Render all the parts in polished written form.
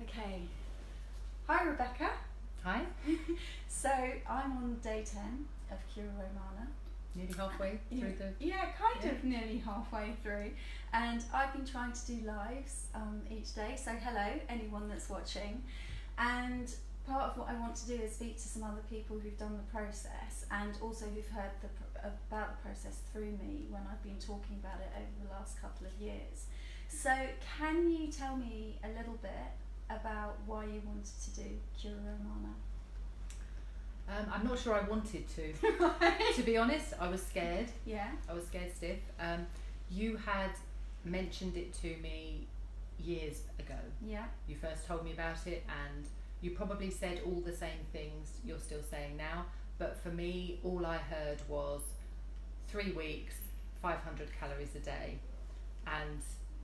Okay. Hi, Rebecca. Hi. So I'm on day 10 of CuraRomana. Nearly halfway through the... Yeah, kind of nearly halfway through. And I've been trying to do lives each day. So hello, anyone that's watching. And part of what I want to do is speak to some other people who've done the process and also who've heard about the process through me when I've been talking about it over the last couple of years. So can you tell me a little bit about why you wanted to do CuraRomana? I'm not sure I wanted to. To be honest, I was scared. Yeah. I was scared stiff. You had mentioned it to me years ago. Yeah. You first told me about it, and you probably said all the same things you're still saying now. But for me, all I heard was 3 weeks, 500 calories a day, and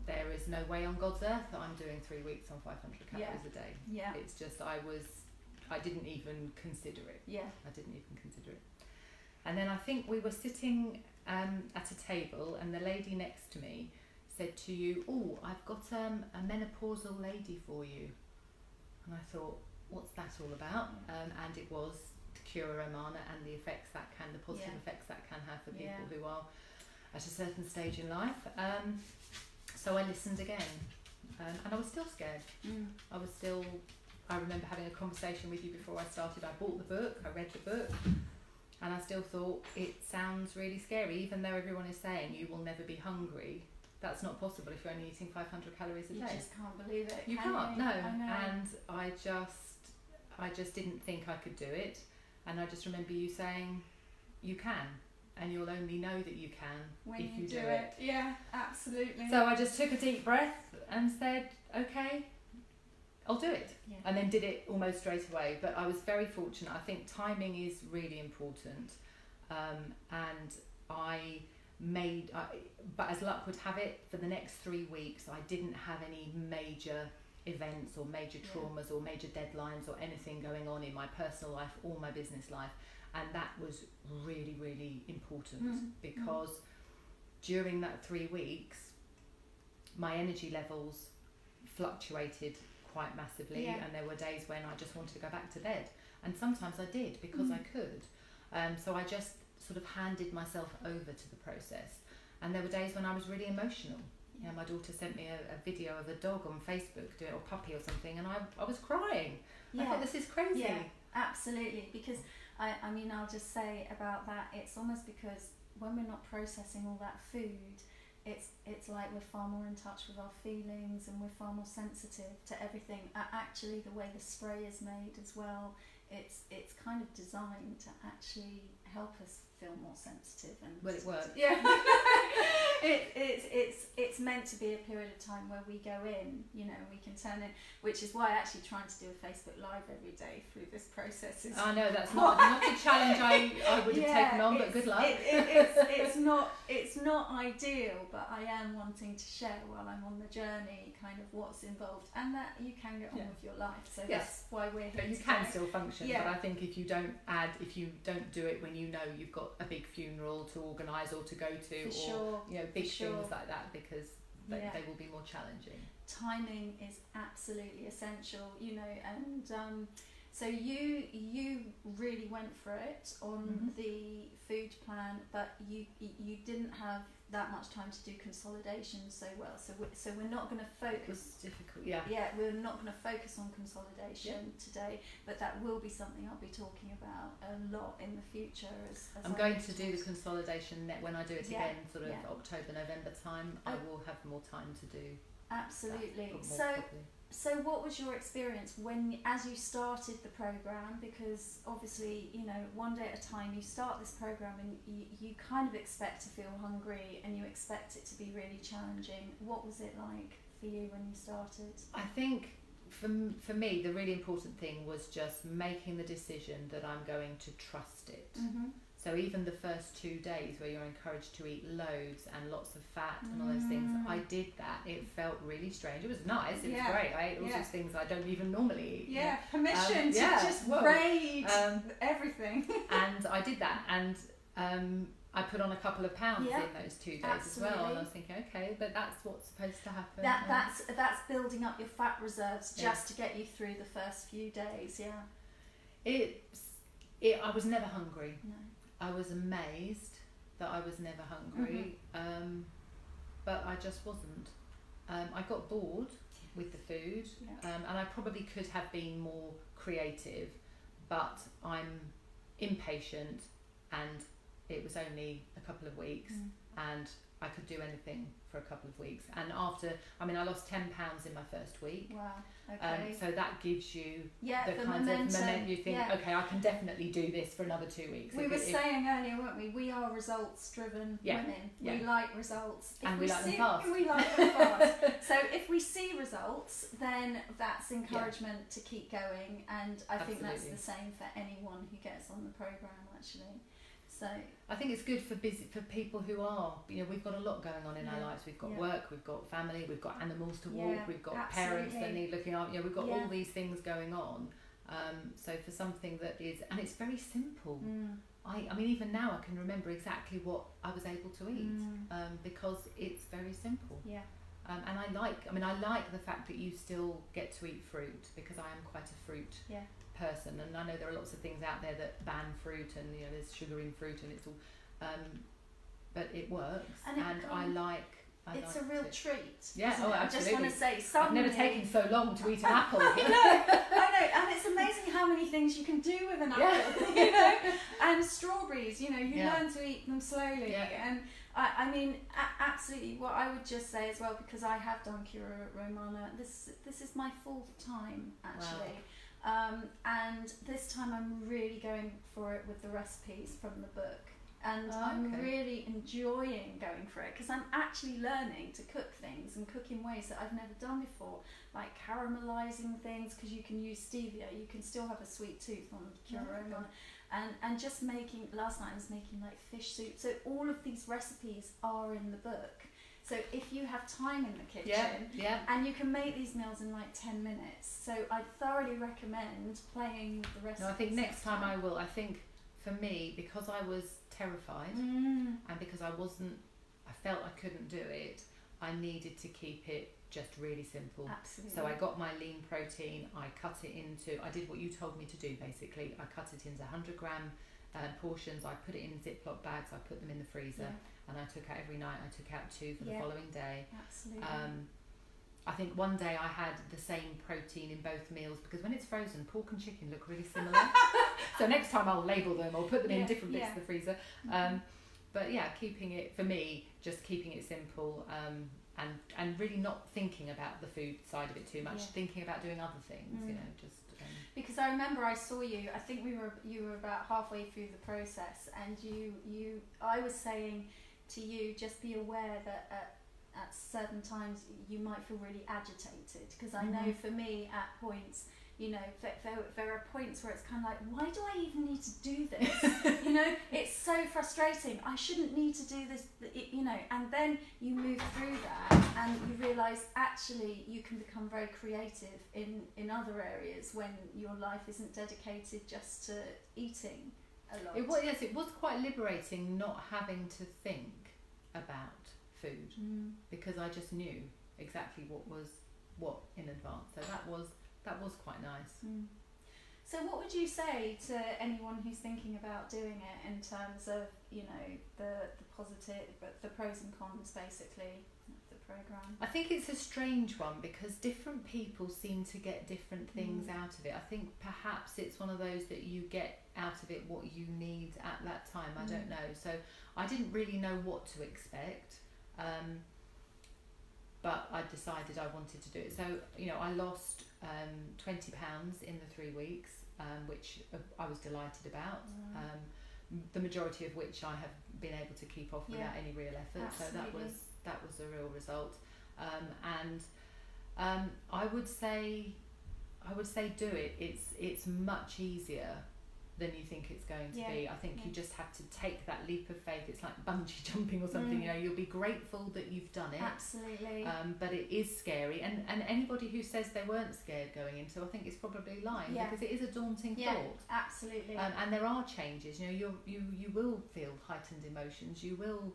there is no way on God's earth that I'm doing 3 weeks on 500 calories a day. Yeah. It's just I didn't even consider it. Yeah. I didn't even consider it. And then I think we were sitting at a table, and the lady next to me said to you, "Oh, I've got a menopausal lady for you." And I thought, what's that all about? And it was CuraRomana and the effects that can, the positive effects that can have for people who are at a certain stage in life. So I listened again, and I was still scared. I remember having a conversation with you before I started. I bought the book, I read the book, and I still thought it sounds really scary, even though everyone is saying you will never be hungry. That's not possible if you're only eating 500 calories a day. You just can't believe it. You can't, no. I know. And I just didn't think I could do it. And I just remember you saying, you can, and you'll only know that you can when if you do it. Yeah, absolutely. So I just took a deep breath and said, okay, I'll do it. Yeah. And then did it almost straight away. But I was very fortunate. I think timing is really important. And but as luck would have it, for the next 3 weeks, I didn't have any major events or major traumas or major deadlines or anything going on in my personal life or my business life. And that was really, really important because during that 3 weeks, my energy levels fluctuated quite massively, and there were days when I just wanted to go back to bed, and sometimes I did because I could. So I just sort of handed myself over to the process, and there were days when I was really emotional. You know, my daughter sent me a video of a dog on Facebook or puppy or something, and I was crying. I thought, this is crazy. Yeah, absolutely. Because I mean, I'll just say about that, it's almost because when we're not processing all that food, it's like we're far more in touch with our feelings, and we're far more sensitive to everything. Actually, the way the spray is made as well, it's kind of designed to actually help us feel more sensitive. And well, it works. Yeah. It's meant to be a period of time where we go in, you know, we can turn it, which is why actually trying to do a Facebook Live every day through this process is... I know, that's not a challenge I would have taken on, but good luck. It's not ideal, but I am wanting to share while I'm on the journey kind of what's involved, and that you can get on with your life. So that's why we're here. But you can still function, but I think if you don't do it when you know you've got a big funeral to organise or to go to, you know, big things like that, because they will be more challenging. Timing is absolutely essential, you know, and so you really went for it on the food plan, but you didn't have that much time to do consolidation so well. So we're not going to focus. It was difficult, yeah. Yeah, we're not going to focus on consolidation today, but that will be something I'll be talking about a lot in the future. As I'm going to do the consolidation when I do it again, sort of October, November time. I will have more time to do. Absolutely. That, So what was your experience as you started the program? Because obviously, you know, one day at a time you start this program and you kind of expect to feel hungry and you expect it to be really challenging. What was it like for you when you started? I think for me the really important thing was just making the decision that I'm going to trust it. So even the first 2 days where you're encouraged to eat loads and lots of fat and all those things, I did that. It felt really strange. It was nice. It was great. I ate all those things I don't even normally eat. Yeah, permission to just raid everything. And I did that. And I put on a couple of pounds Yeah, in those 2 days absolutely. as well, and I was thinking, okay, but that's what's supposed to happen. That's building up your fat reserves just to get you through the first few days. I was never hungry. No. I was amazed that I was never hungry, but I just wasn't. I got bored with the food, and I probably could have been more creative, but I'm impatient, and it was only a couple of weeks, and I could do anything for a couple of weeks. And after, I lost 10 pounds in my first week. Wow. Okay. So that gives you the kind of momentum. You think, okay, I can definitely do this for another 2 weeks. We were saying earlier, weren't we? We are results-driven women. We like results. And we like them fast. We like them fast. So if we see results, then that's encouragement to keep going. And I think that's the same for anyone who gets on the programme, actually. So I think it's good for people who are, we've got a lot going on in our lives. We've got work, we've got family, we've got animals to walk, we've got parents that need looking after. We've got all these things going on. So for something that is, and it's very simple. Even now I can remember exactly what I was able to eat because it's very simple. Yeah. And I like the fact that you still get to eat fruit, because I am quite a fruit person, and I know there are lots of things out there that ban fruit, and there's sugar in fruit, and it's all but it works, and I like it's a real treat. Yeah, absolutely. I just want to say, I've never taken so long to eat an apple. I know, and it's amazing how many things you can do with an apple. And strawberries, you learn to eat them slowly, and absolutely. What I would just say as well, because I have done CuraRomana, this is my fourth time actually. Wow. And this time I'm really going for it with the recipes from the book, and I'm really enjoying going for it, because I'm actually learning to cook things and cook in ways that I've never done before, like caramelizing things, because you can use stevia, you can still have a sweet tooth on CuraRomana. And just last night I was making like fish soup. So all of these recipes are in the book. So if you have time in the kitchen, and you can make these meals in like 10 minutes. So I thoroughly recommend playing with the recipes. No, I think next time I will. I think for me, because I was terrified, and because I felt I couldn't do it, I needed to keep it just really simple. Absolutely. So I got my lean protein, I did what you told me to do basically. I cut it into 100-gram portions, I put it in Ziploc bags, I put them in the freezer, and I took out every night. I took out 2 for the following day. Absolutely. I think one day I had the same protein in both meals, because when it's frozen, pork and chicken look really similar. So next time I'll label them or put them in different bits of the freezer. But keeping it simple, and really not thinking about the food side of it too much, thinking about doing other things, because I remember I saw you, I think you were about halfway through the process, and I was saying to you, just be aware that at certain times you might feel really agitated, because I know for me at points, there are points where it's kind of like, why do I even need to do this? It's so frustrating. I shouldn't need to do this, and then you move through that and you realise actually you can become very creative in other areas when your life isn't dedicated just to eating a lot. It was quite liberating not having to think about food, because I just knew exactly what in advance. So that was quite nice. So what would you say to anyone who's thinking about doing it, in terms of the positive, but the pros and cons basically of the programme? I think it's a strange one, because different people seem to get different things out of it. I think perhaps it's one of those that you get out of it what you need at that time. I don't know. So I didn't really know what to expect. But I decided I wanted to do it. So, I lost 20 pounds in the 3 weeks, which I was delighted about. The majority of which I have been able to keep off without any real effort. Absolutely. So that was a real result. I would say do it. It's much easier than you think it's going to Yeah. be. I think Yeah. you just have to take that leap of faith. It's like bungee jumping or something. You know, you'll be grateful that you've done it. Absolutely. But it is scary, and anybody who says they weren't scared going into, I think is probably lying, Yeah. because it is a daunting Yeah, thought. absolutely. And there are changes. You know, you will feel heightened emotions. You will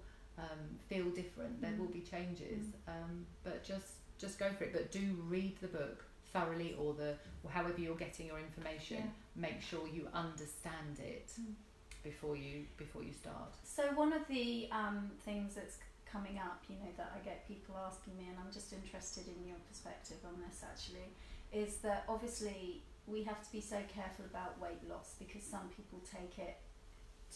feel different. There will be changes. But just go for it. But do read the book thoroughly, or however you're getting your information. Yeah. Make sure you understand it before you start. So one of the things that's coming up, you know, that I get people asking me, and I'm just interested in your perspective on this actually, is that obviously we have to be so careful about weight loss, because some people take it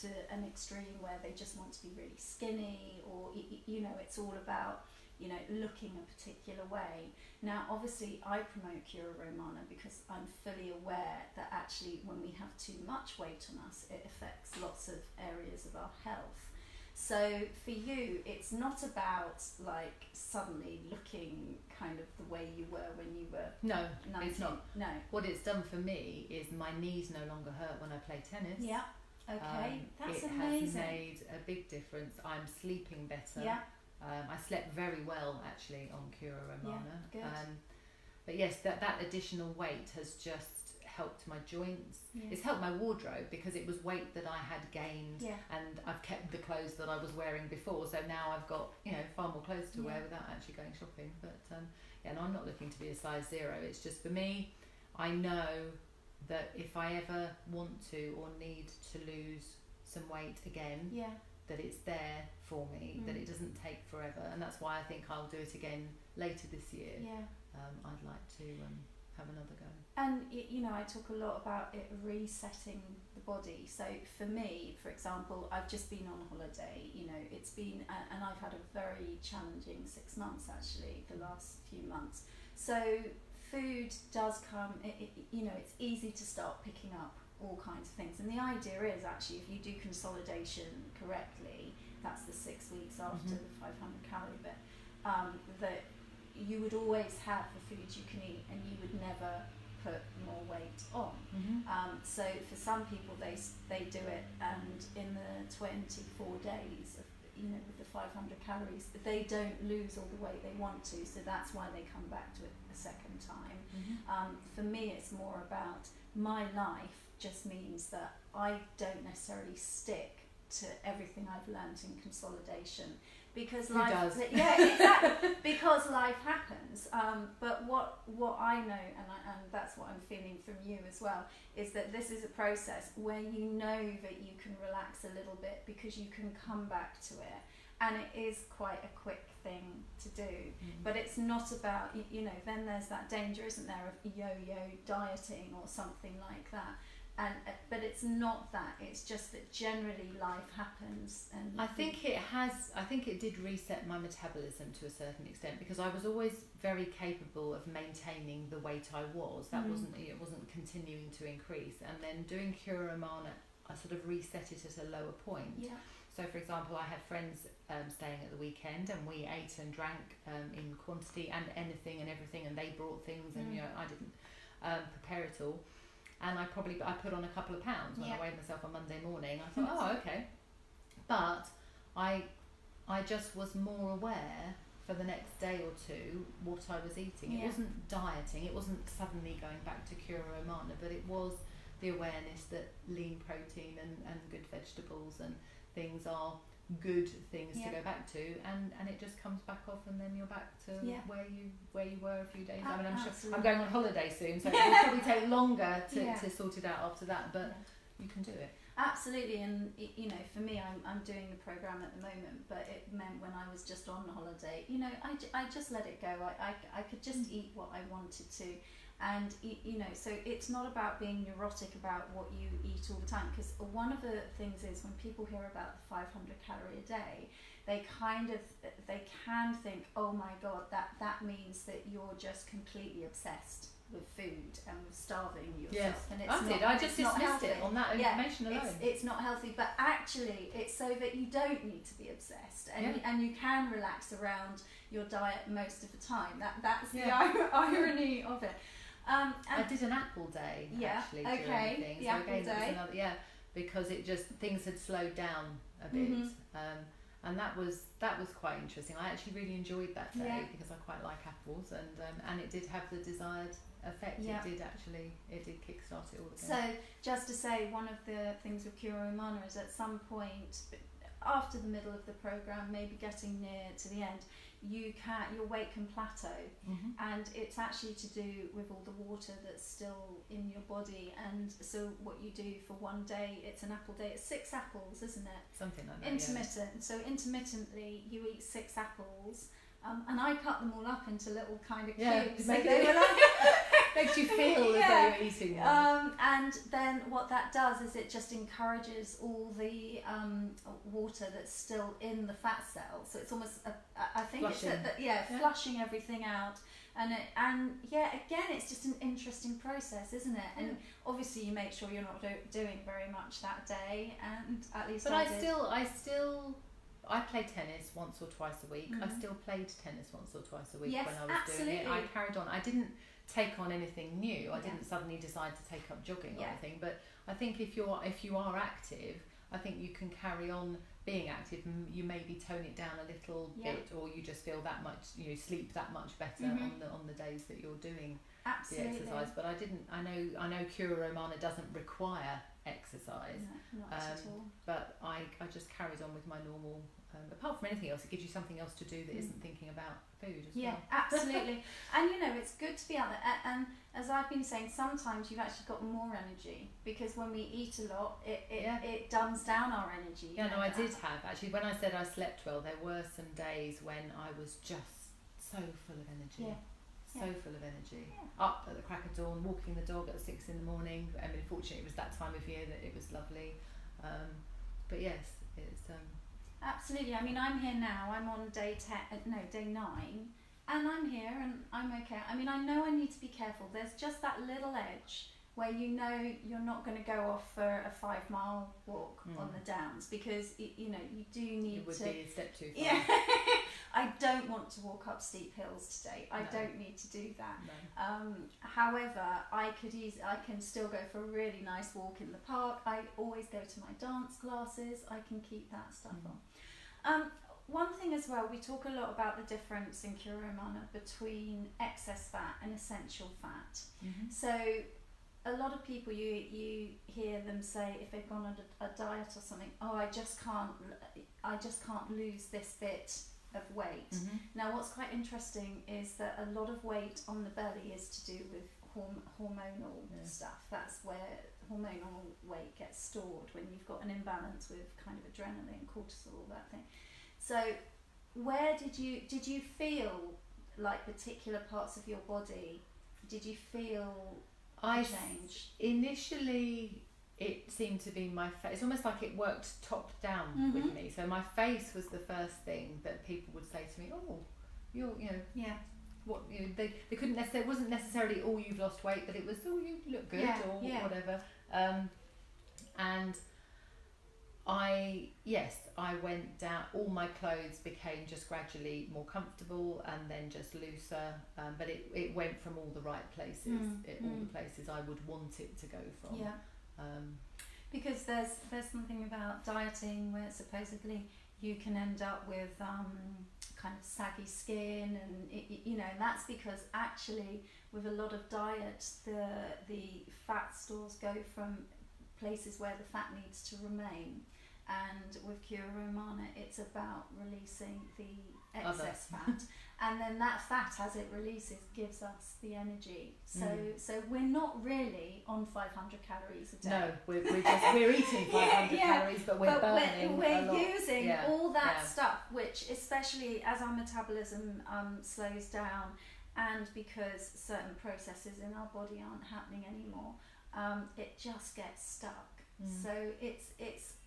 to an extreme where they just want to be really skinny, or you know, it's all about, you know, looking a particular way. Now obviously I promote CuraRomana because I'm fully aware that actually when we have too much weight on us, it affects lots of areas of our health. So for you, it's not about like suddenly looking kind of the way you were when you were No, 19. it's not. No. What it's done for me is my knees no longer hurt when I play tennis. Yeah. Okay. That's it amazing. has made a big difference. I'm sleeping better. Yeah. I slept very well actually on CuraRomana. Yeah, good. But yes, that additional weight has just helped my joints. Yeah. It's helped my wardrobe, because it was weight that I had gained, Yeah. and I've kept the clothes that I was wearing before. So now I've got, you know, far more clothes to wear without actually going shopping. But yeah, no, I'm not looking to be a size 0. It's just for me, I know that if I ever want to or need to lose some weight again, Yeah. that it's there for me, that it doesn't take forever, and that's why I think I'll do it again later this year. Yeah. I'd like to have another go. And you know, I talk a lot about it resetting the body. So for me, for example, I've just been on holiday. You know, it's been, and I've had a very challenging 6 months actually, the last few months. So food does come. You know, it's easy to start picking up all kinds of things, and the idea is actually, if you do consolidation correctly, that's the 6 weeks after the 500 calorie bit, that you would always have the foods you can eat, and you would never put more weight on. So for some people, they do it, and in the 24 days of, you know, with the 500 calories, they don't lose all the weight they want to, so that's why they come back to it a second time. For me, it's more about my life just means that I don't necessarily stick to everything I've learnt in consolidation, because Who life does? Yeah, exactly. Because life happens. But what I know, and that's what I'm feeling from you as well, is that this is a process where you know that you can relax a little bit, because you can come back to it, and it is quite a quick thing to do. But it's not about, you know, then there's that danger, isn't there, of yo-yo dieting or something like that. But it's not that. It's just that generally life happens, and I think it did reset my metabolism to a certain extent, because I was always very capable of maintaining the weight I was. It wasn't continuing to increase, and then doing CuraRomana, I sort of reset it at a lower point. Yeah. So for example, I had friends staying at the weekend, and we ate and drank in quantity and anything and everything, and they brought things, and you know, I didn't prepare it all. And I put on a couple of pounds when I weighed myself on Monday morning. I thought, oh, okay. But I just was more aware for the next day or two what I was eating. It wasn't dieting. It wasn't suddenly going back to CuraRomana, but it was the awareness that lean protein and good vegetables and things are good things to go back to, and it just comes back off, and then you're back to where you were a few days. I mean, I'm sure I'm going on holiday soon, so it will probably take longer to sort it out after that, but you can do it. Absolutely. And you know, for me, I'm doing the program at the moment, but it meant when I was just on holiday, you know, I just let it go. I could just eat what I wanted to. And you know, so it's not about being neurotic about what you eat all the time, because one of the things is, when people hear about the 500 calorie a day, they can think, oh my god, that means that you're just completely obsessed with food and with starving yourself. And it's I just dismissed it on that information alone. It's not healthy, but actually it's so that you don't need to be obsessed, and you can relax around your diet most of the time. That's the irony of it. And I did an apple day actually during the thing. The apple again, day. it was another, because it just things had slowed down a bit, and that was quite interesting. I actually really enjoyed that day because I quite like apples, and it did have the desired effect. Yeah. It did kickstart it all again. So just to say, one of the things with CuraRomana is at some point after the middle of the program, maybe getting near to the end, your weight can plateau, and it's actually to do with all the water that's still in your body. And so what you do for one day, it's an apple day, it's 6 apples, isn't it? Something like that. Intermittent. So intermittently you eat 6 apples, and I cut them all up into little kind of cubes. So they were like makes you feel as though you're eating one. And then what that does is it just encourages all the water that's still in the fat cells. So it's almost I think flushing. Flushing everything out. And again, it's just an interesting process, isn't it? And obviously you make sure you're not doing very much that day, and at least but I I play tennis once or twice a week. I still played tennis once or twice a week yes, when I was doing it. I carried on. I didn't take on anything new. I didn't suddenly decide to take up jogging or anything. But I think if you are active, I think you can carry on being active. You maybe tone it down a little bit, or you just feel that much. Sleep that much better on the days that you're doing the exercise. But I know CuraRomana doesn't require exercise. No, not at all. But I just carried on with my normal. Apart from anything else, it gives you something else to do that isn't thinking about food as well. Yeah, absolutely. And it's good to be out there. And as I've been saying, sometimes you've actually got more energy, because when we eat a lot, it dumbs down our energy. Yeah, no, I did have. Actually, when I said I slept well, there were some days when I was just so full of energy. So full of energy. Up at the crack of dawn, walking the dog at 6 in the morning. I mean, fortunately, it was that time of year that it was lovely. But yes, it's... Absolutely. I mean, I'm here now. I'm on day 9, and I'm here and I'm okay. I mean, I know I need to be careful. There's just that little edge where you're not going to go off for a 5-mile walk on the downs, because you do need it would to be a step too far. Yeah. I don't want to walk up steep hills today. I don't need to do that. No. However, I can still go for a really nice walk in the park. I always go to my dance classes. I can keep that stuff on. One thing as well, we talk a lot about the difference in CuraRomana between excess fat and essential fat. So a lot of people, you hear them say, if they've gone on a diet or something, I just can't lose this bit of weight. Now what's quite interesting is that a lot of weight on the belly is to do with hormonal stuff. That's where hormonal weight gets stored when you've got an imbalance with kind of adrenaline, cortisol, that thing. So where did you feel like particular parts of your body, did you feel change? Initially it seemed to be my face. It's almost like it worked top down with me. So my face was the first thing that people would say to me, you're what they couldn't necessarily, it wasn't necessarily you've lost weight, but it was you look good or whatever. And I went down, all my clothes became just gradually more comfortable and then just looser, but it went from all the right places, all the places I would want it to go from. Because there's something about dieting where supposedly you can end up with kind of saggy skin, and that's because actually with a lot of diets the fat stores go from places where the fat needs to remain, and with CuraRomana it's about releasing the excess fat, and then that fat, as it releases, gives us the energy. So we're not really on 500 calories a day. No, we're eating 500 calories, but we're burning we're a lot. using all that stuff, which, especially as our metabolism slows down, and because certain processes in our body aren't happening anymore, it just gets stuck. So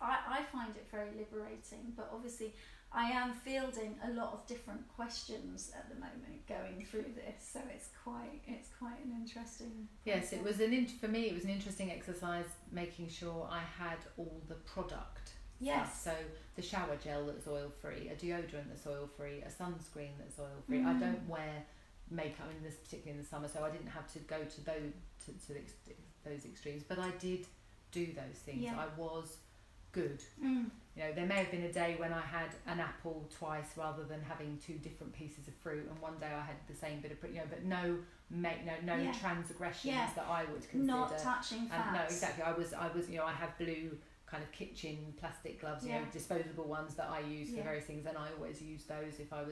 I find it very liberating, but obviously I am fielding a lot of different questions at the moment going through this, so it's quite an interesting process. Yes, it was for me it was an interesting exercise, making sure I had all the product stuff. So the shower gel that's oil free, a deodorant that's oil free, a sunscreen that's oil free. I don't wear makeup in this, particularly in the summer, so I didn't have to go to those extremes, but I did do those things. I was good. You know, there may have been a day when I had an apple twice rather than having 2 different pieces of fruit, and one day I had the same bit of fruit, you know, but no transgressions that I would consider. Not touching fats. And no, exactly. I was, you know, I have blue kind of kitchen plastic gloves, you know, disposable ones that I use for various things, and I always use those if I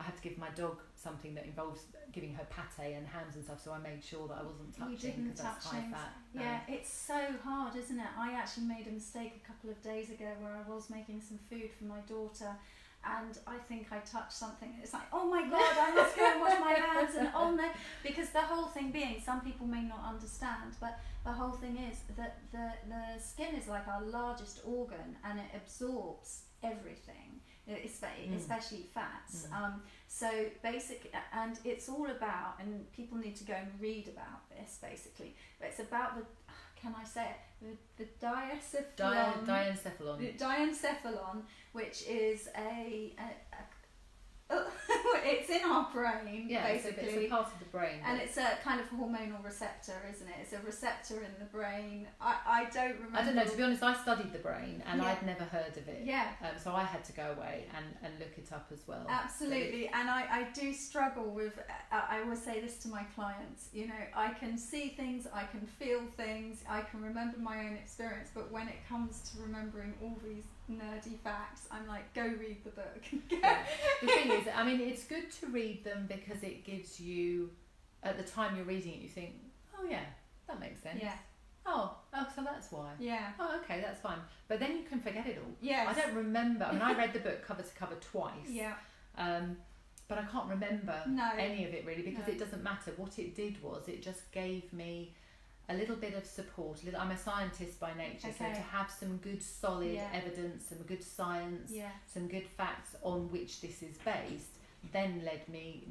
had to give my dog something that involves giving her pate and hams and stuff, so I made sure that I wasn't touching, because that's high fat. Yeah, it's so hard, isn't it? I actually made a mistake a couple of days ago where I was making some food for my daughter, and I think I touched something. It's like, oh my god, I must go and wash my hands, and oh no, because the whole thing being, some people may not understand, but the whole thing is that the skin is like our largest organ, and it absorbs everything, especially fats. So basically, and it's all about, and people need to go and read about this basically, but it's about the, can I say it, the diencephalon, which is it's in our brain, basically. It's a part of the brain. And it's a kind of hormonal receptor, isn't it? It's a receptor in the brain. I don't remember. I don't know, to be honest, I studied the brain and I'd never heard of it. Yeah. So I had to go away and look it up as well. Absolutely. So, and I do struggle with, I always say this to my clients, you know, I can see things, I can feel things, I can remember my own experience, but when it comes to remembering all these nerdy facts, I'm like, go read the book. The thing is, I mean, it's good to read them because it gives you, at the time you're reading it, you think, oh yeah, that makes sense. Yeah. Oh, so that's why. Yeah. Oh, okay, that's fine. But then you can forget it all. Yes. I don't remember. I mean, I read the book cover to cover twice. Yeah. But I can't remember any of it really, because it doesn't matter. What it did was it just gave me a little bit of support. I'm a scientist by nature, so to have some good solid evidence, some good science, some good facts on which this is based, then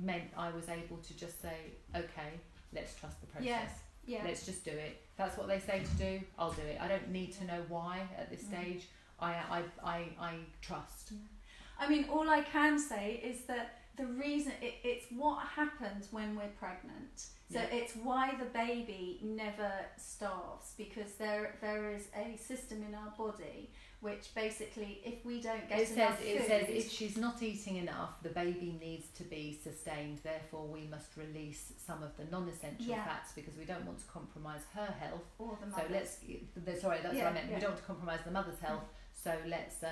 meant I was able to just say, okay, let's trust the process. Yeah. Let's just do it. That's what they say to do, I'll do it. I don't need to know why at this stage. I trust. I mean, all I can say is that the reason, it's what happens when we're pregnant. So it's why the baby never starves, because there is a system in our body which basically, if we don't get enough food... It says if she's not eating enough, the baby needs to be sustained, therefore we must release some of the non-essential fats, because we don't want to compromise her health. Or the mother's. So what I meant. We don't want to compromise the mother's health. So let's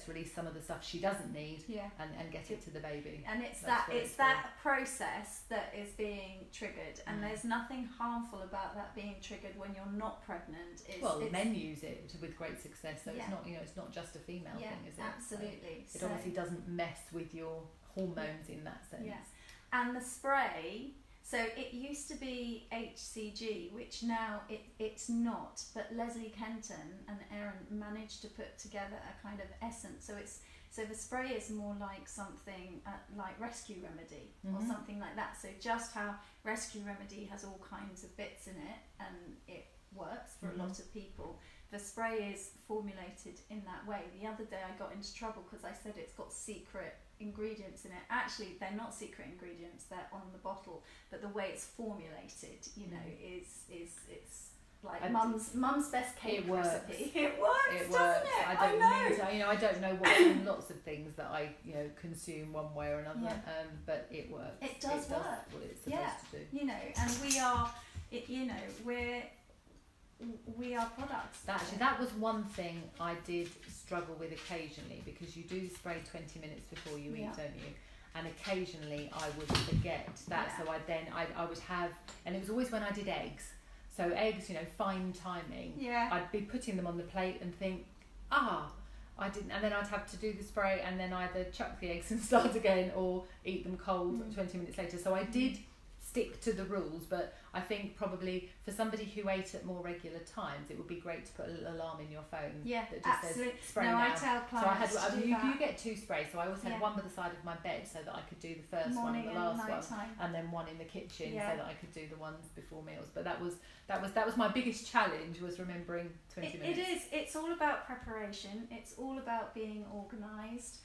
release some of the stuff she doesn't need and get it to the baby. And it's that process that is being triggered, and there's nothing harmful about that being triggered when you're not pregnant. Men use it with great success, so it's not, you know, it's not just a female thing, is it? Absolutely. So it obviously doesn't mess with your hormones in that sense. Yes. And the spray. So it used to be HCG, which now it's not, but Leslie Kenton and Erin managed to put together a kind of essence. So the spray is more like something like Rescue Remedy or something like that. So just how Rescue Remedy has all kinds of bits in it and it works for a lot of people, the spray is formulated in that way. The other day I got into trouble because I said it's got secret ingredients in it. Actually, they're not secret ingredients, they're on the bottle, but the way it's formulated, you know, is it's like mum's best cake recipe. It works, doesn't it? I don't know what's in lots of things that I, you know, consume one way or another, but it works. It does work. What it's supposed to do. You know, and we are, you know, we are products. Actually, that was one thing I did struggle with occasionally, because you do spray 20 minutes before you eat, don't you? And occasionally I would forget that, so I would have, and it was always when I did eggs. So eggs, you know, fine timing. Yeah. I'd be putting them on the plate and think, I didn't, and then I'd have to do the spray and then either chuck the eggs and start again, or eat them cold 20 minutes later. So I did stick to the rules, but I think probably for somebody who ate at more regular times, it would be great to put a little alarm in your phone that just says spray now. I tell clients so you get 2 sprays, so I always had one by the side of my bed so that I could do the first one and the last one, and then one in the kitchen so that I could do the ones before meals. But that was my biggest challenge, was remembering 20 minutes. It is. It's all about preparation. It's all about being organised.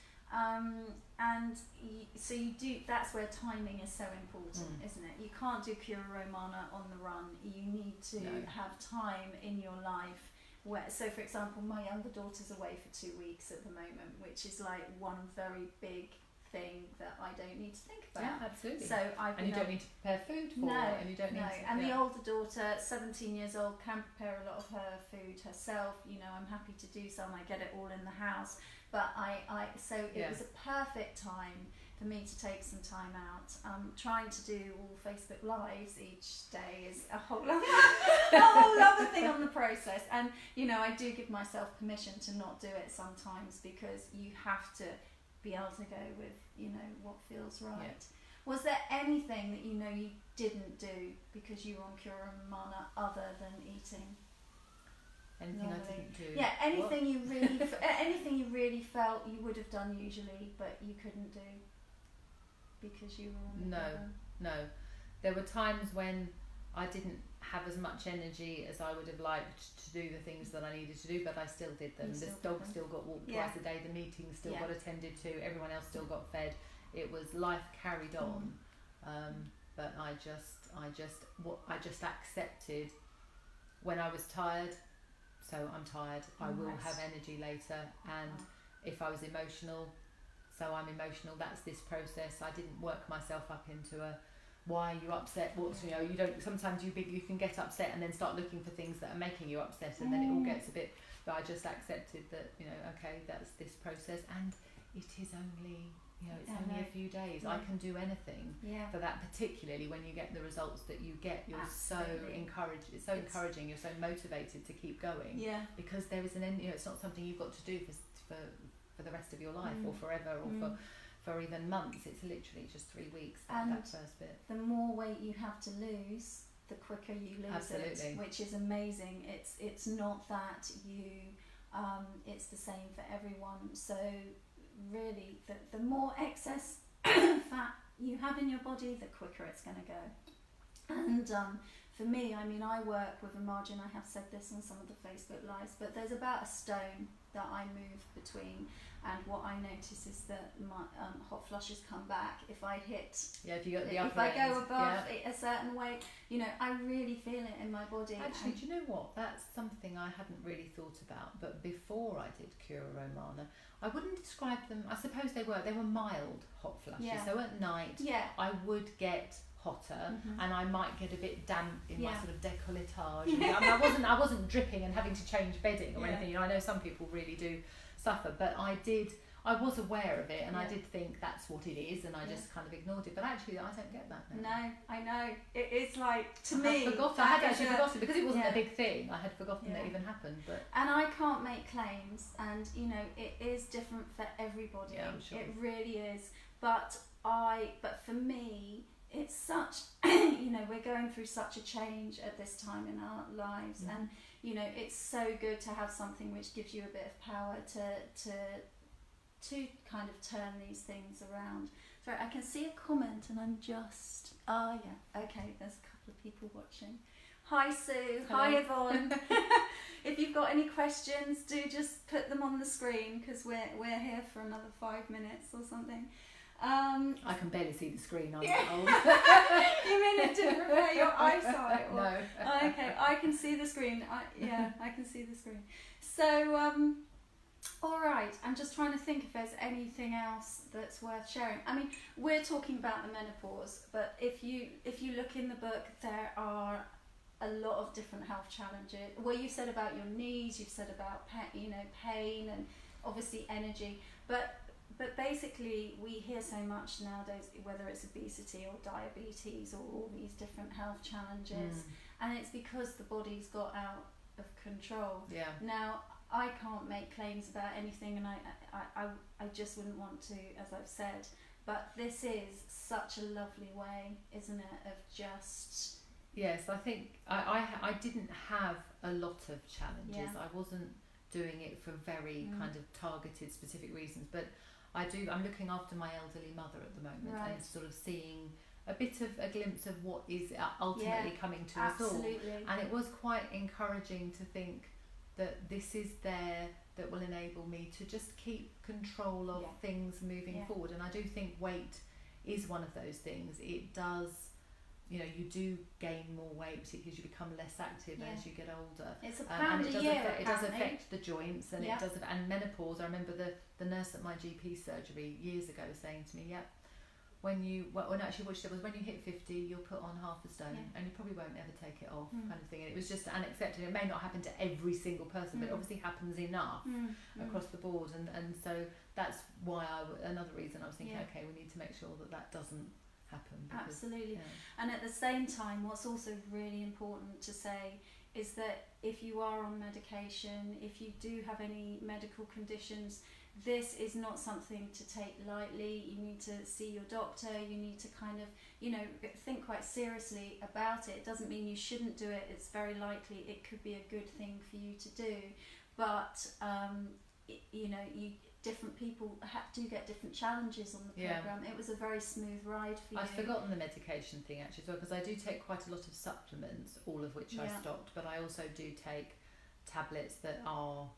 So you do. That's where timing is so important, isn't it? You can't do CuraRomana on the run. You need to have time in your life. So for example, my younger daughter's away for 2 weeks at the moment, which is like one very big thing that I don't need to think about. Yeah, absolutely. So you don't need to prepare food for it, and you don't need to. And the older daughter, 17 years old, can prepare a lot of her food herself. I'm happy to do some. I get it all in the house. But it was a perfect time for me to take some time out. Trying to do all Facebook Lives each day is a whole other thing on the process. And, I do give myself permission to not do it sometimes, because you have to be able to go with, what feels right. Yeah. Was there anything that you didn't do because you were on CuraRomana other than eating? Anything normally? I didn't do? Yeah, anything you really, anything you really felt you would have done usually, but you couldn't do because you were on. No. There were times when I didn't have as much energy as I would have liked to do the things that I needed to do, but I still did them. The dog still got walked twice a day. The meetings still got attended to. Everyone else still got fed. It was life carried on, but I just accepted when I was tired. So I'm tired. I will have energy later, and if I was emotional, so I'm emotional. That's this process. I didn't work myself up into a why are you upset? You don't. Sometimes you can get upset and then start looking for things that are making you upset, and then it all gets a bit. But I just accepted that okay, that's this process, and it is only it's only a few days. I can do anything for that, particularly when you get the results that you get. You're so encouraged. It's so encouraging. You're so motivated to keep going. Yeah. Because there is an end. It's not something you've got to do for the rest of your life or forever or for even months. It's literally just 3 weeks. That first bit. The more weight you have to lose, the quicker you lose it, which is amazing. It's not that you. It's the same for everyone. So. Really, the more excess fat you have in your body, the quicker it's going to go. And for me, I work with a margin. I have said this on some of the Facebook Lives, but there's about a stone that I move between, and what I notice is that my hot flushes come back if I hit. Yeah, if you got the if I go above a certain weight, I really feel it in my body. Actually, do you know what? That's something I hadn't really thought about. But before I did CuraRomana, I wouldn't describe them. I suppose they were mild hot flushes. Yeah. So at night, I would get hotter, and I might get a bit damp in my sort of décolletage. I wasn't dripping and having to change bedding or anything. I know some people really do suffer, but I was aware of it, and I did think that's what it is, and I just kind of ignored it. But actually, I don't get that now. No, I know. It's like, to me, I had actually forgotten because it wasn't a big thing. I had forgotten that even happened. But and I can't make claims, and it is different for everybody. Yeah, I'm sure. It really is. But for me, it's such we're going through such a change at this time in our lives, and it's so good to have something which gives you a bit of power to kind of turn these things around. Sorry, I can see a comment, and I'm just okay, there's a couple of people watching. Hi Sue. Hello. Hi Yvonne. If you've got any questions, do just put them on the screen, because we're here for another 5 minutes or something. I can barely see the screen. I'm old. You mean it didn't prepare your eyesight? Or? No. Okay, I can see the screen. I can see the screen. So, all right. I'm just trying to think if there's anything else that's worth sharing. We're talking about the menopause, but if you look in the book, there are a lot of different health challenges. Well, you said about your knees. You've said about pain and obviously energy, but basically we hear so much nowadays, whether it's obesity or diabetes or all these different health challenges, and it's because the body's got out of control. Yeah. Now, I can't make claims about anything, and I just wouldn't want to, as I've said, but this is such a lovely way, isn't it, of just... Yes, I think I didn't have a lot of challenges. I wasn't doing it for very kind of targeted, specific reasons, but I'm looking after my elderly mother at the moment, and sort of seeing a bit of a glimpse of what is ultimately coming to us all. And it was quite encouraging to think that this is their that will enable me to just keep control of things moving forward. And I do think weight is one of those things. It does, you know, you do gain more weight, particularly as you become less active as you get older. It's a pound a year, it does affect the joints, and it does. And menopause, I remember the nurse at my GP surgery years ago saying to me, when you, actually what she said was, when you hit 50, you'll put on half a stone, and you probably won't ever take it off, kind of thing. And it was just unaccepted. It may not happen to every single person, but it obviously happens enough across the board. And so that's why another reason I was thinking, okay, we need to make sure that doesn't happen. Because, absolutely. And at the same time, what's also really important to say is that if you are on medication, if you do have any medical conditions, this is not something to take lightly. You need to see your doctor. You need to kind of, you know, think quite seriously about it. It doesn't mean you shouldn't do it. It's very likely it could be a good thing for you to do. But, you know, different people do get different challenges on the programme. It was a very smooth ride for you. I've forgotten the medication thing actually as well, because I do take quite a lot of supplements, all of which I stopped, but I also do take tablets that are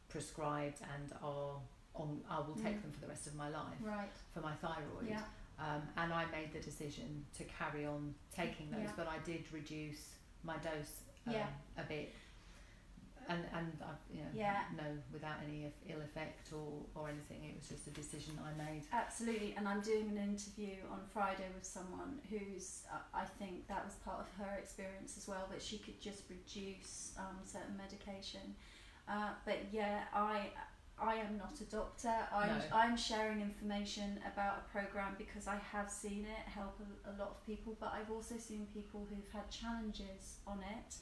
prescribed and I will take them for the rest of my life for my thyroid. And I made the decision to carry on taking those, but I did reduce my dose a bit. And you know, no, without any ill effect or anything. It was just a decision I made. Absolutely. And I'm doing an interview on Friday with someone who's, I think that was part of her experience as well, that she could just reduce certain medication. But yeah, I am not a doctor. I'm sharing information about a programme because I have seen it help a lot of people, but I've also seen people who've had challenges on it.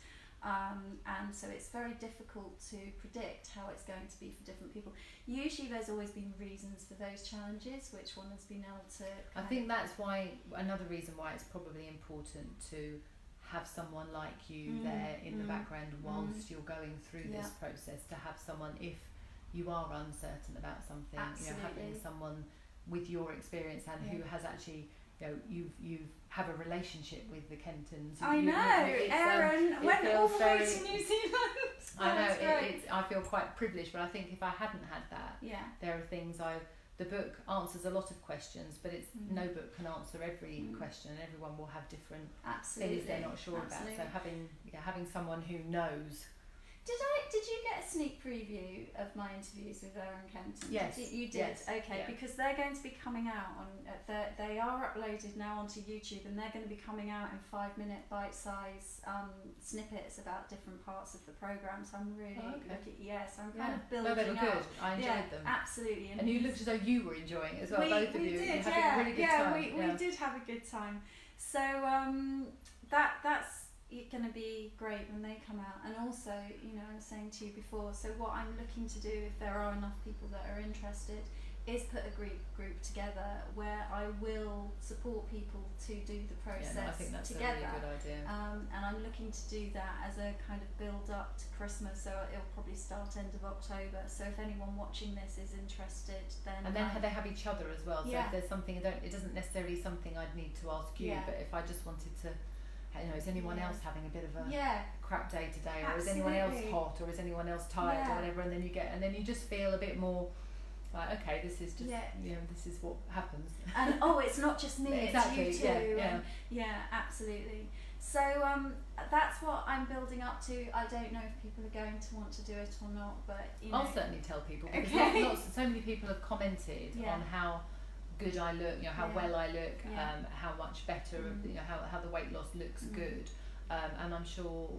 And so it's very difficult to predict how it's going to be for different people. Usually there's always been reasons for those challenges, which one has been able to... I think that's why, another reason why it's probably important to have someone like you there in the background whilst you're going through this process, to have someone, if you are uncertain about something, you know, having someone with your experience and who has actually, you know, you have a relationship with the Kentons. I know, Erin went all the way to New Zealand. I know, I feel quite privileged, but I think if I hadn't had that, there are things the book answers a lot of questions, but it's no book can answer every question, and everyone will have different things they're not sure about. So having someone who knows. Did you get a sneak preview of my interviews with Erin Kenton? Yes. You did? Yes. Okay, because they're going to be coming out on, they are uploaded now onto YouTube, and they're going to be coming out in 5-minute bite-size snippets about different parts of the programme. So I'm really I'm kind of building they were up. good. I enjoyed them. Absolutely. And you looked as though you were enjoying it as well, both of you. We did, you had a really good time. We did have a good time. So that's going to be great when they come out. And also, you know, I was saying to you before, so what I'm looking to do, if there are enough people that are interested, is put a group together where I will support people to do the process together. I think that's a really good idea. And I'm looking to do that as a kind of build up to Christmas, so it'll probably start end of October. So if anyone watching this is interested, then... And then they have each other as well, so if there's something, it doesn't necessarily something I'd need to ask you, but if I just wanted to, you know, is anyone else having a bit of a crap day today, or is anyone else hot, or is anyone else tired, or whatever, and then you just feel a bit more like, okay, this is just, you know, this is what happens. And it's not just me, exactly, it's you too. Absolutely. So that's what I'm building up to. I don't know if people are going to want to do it or not, but you know. I'll certainly tell people, because so many people have commented on how good I look, you know, how well I look, how much better, you know, how the weight loss looks good, and I'm sure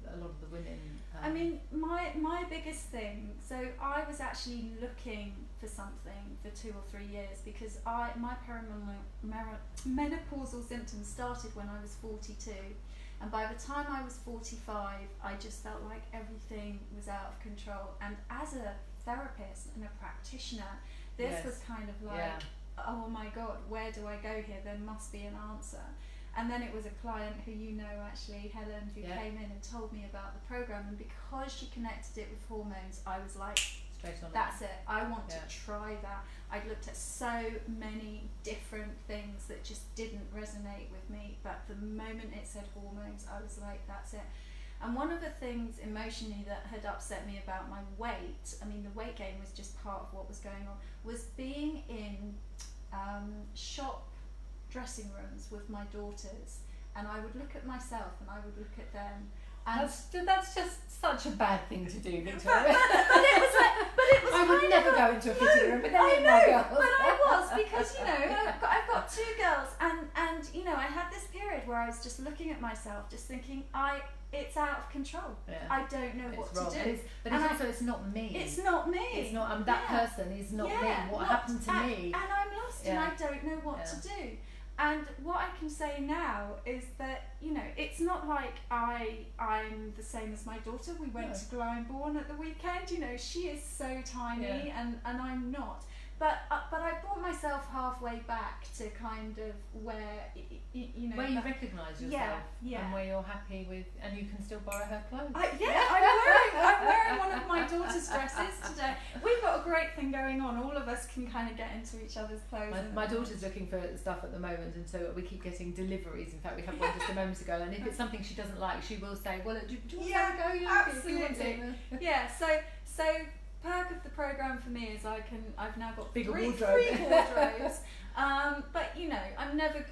a lot of the women. I mean, my biggest thing. So I was actually looking for something for 2 or 3 years, because my menopausal symptoms started when I was 42, and by the time I was 45, I just felt like everything was out of control. And as a therapist and a practitioner, this was kind of like. Oh my God, where do I go here? There must be an answer. And then it was a client who you know, actually, Helen, who came in and told me about the programme, and because she connected it with hormones, I was like, straight on. That's it. I want to try that. I'd looked at so many different things that just didn't resonate with me, but the moment it said hormones, I was like, that's it. And one of the things emotionally that had upset me about my weight, I mean the weight gain was just part of what was going on, was being in shop dressing rooms with my daughters, and I would look at myself and I would look at them. And That's just such a bad thing to do, Victoria. but it was I would never go into a fitting room, but then I in know, my girls. but I was, because I've got two girls, and I had this period where I was just looking at myself, just thinking, it's out of control. Yeah. I don't know what wrong. to do. It's not me. It's not me. It's not. That person is not me. What happened to me? And I'm lost, and I don't know what to do. And what I can say now is that, it's not like I'm the same as my daughter. We went to Glyndebourne at the weekend. She is so tiny, and I'm not. But I brought myself halfway back to kind of where, where you recognise yourself, and where you're happy with, and you can still borrow her clothes. I'm wearing one of my daughter's dresses today. We've got a great thing going on. All of us can kind of get into each other's clothes. My daughter's looking for stuff at the moment, and so we keep getting deliveries. In fact, we had one just a moment ago, and if it's something she doesn't like, she will say, "Well, do you want to go?" Absolutely. So perk of the program for me is I've now got three wardrobes. But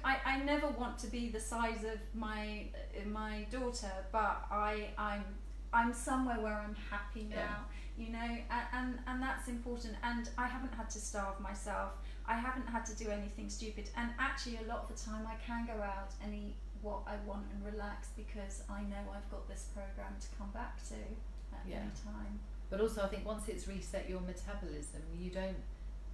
I never want to be the size of my daughter, but I'm somewhere where I'm happy now, and that's important. And I haven't had to starve myself. I haven't had to do anything stupid. And actually, a lot of the time, I can go out and eat what I want and relax, because I know I've got this program to come back to at any time. But also, I think once it's reset your metabolism, you don't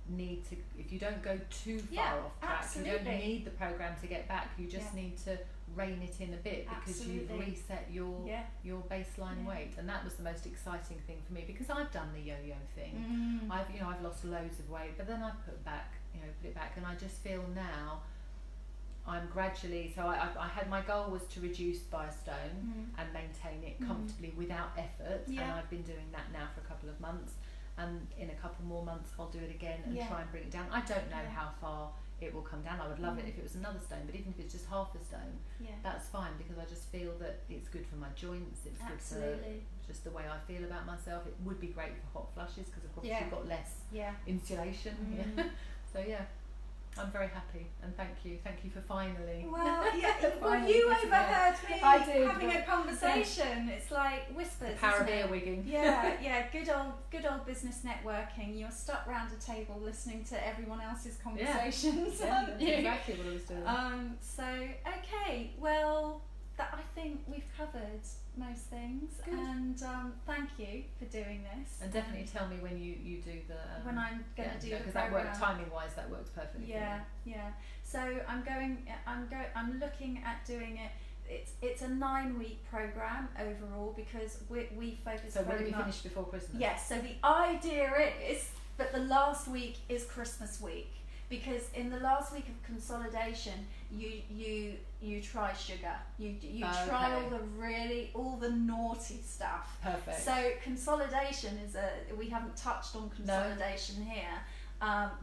need to, if you don't go too far off track, absolutely. You don't need the program to get back. You just need to rein it in a bit, because you've reset your baseline weight. And that was the most exciting thing for me, because I've done the yo-yo thing. I've lost loads of weight, but then I've put it back, and I just feel now I'm gradually, so I had, my goal was to reduce by a stone and maintain it comfortably without effort, and I've been doing that now for a couple of months, and in a couple more months I'll do it again and try and bring it down. I don't know how far it will come down. I would love it if it was another stone, but even if it's just half a stone, that's fine, because I just feel that it's good for my joints, it's good for just the way I feel about myself. It would be great for hot flushes, because of course you've got less insulation. So I'm very happy, and thank you for finally. Well, you overheard me having a conversation. It's like whispers. The power of earwigging. Good old business networking. You're stuck round a table listening to everyone else's conversations. That's exactly what I was doing. So okay, well, I think we've covered most things. Good. And thank you for doing this. And definitely tell me when you do the when I'm going to do the because program. that works timing wise. That works perfectly. So I'm looking at doing it. It's a 9-week program overall, because we focus. So will it be finished before Christmas? Yes. So the idea is that the last week is Christmas week, because in the last week of consolidation, you try sugar, you try all the naughty stuff. Perfect. So consolidation we haven't touched on consolidation here.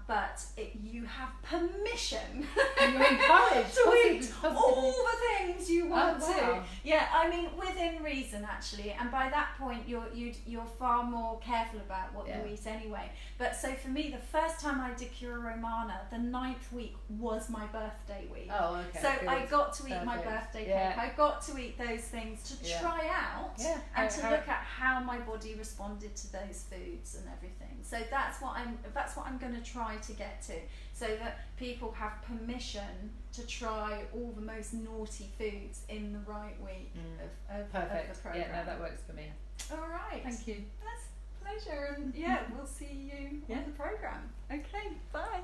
But you have permission and you're encouraged to eat all the things you want to. Yeah, I mean within reason actually, and by that point you're far more careful about what you eat anyway. But so for me, the first time I did CuraRomana, the 9th week was my birthday week. Oh, okay. So good. I got to eat my birthday cake. I got to eat those things to try out and to look at how my body responded to those foods and everything. So that's what I'm going to try to get to, so that people have permission to try all the most naughty foods in the right week of the program. Yeah, no, that works for me. All right. Thank you. That's a pleasure, and we'll see you on the program. Okay, bye.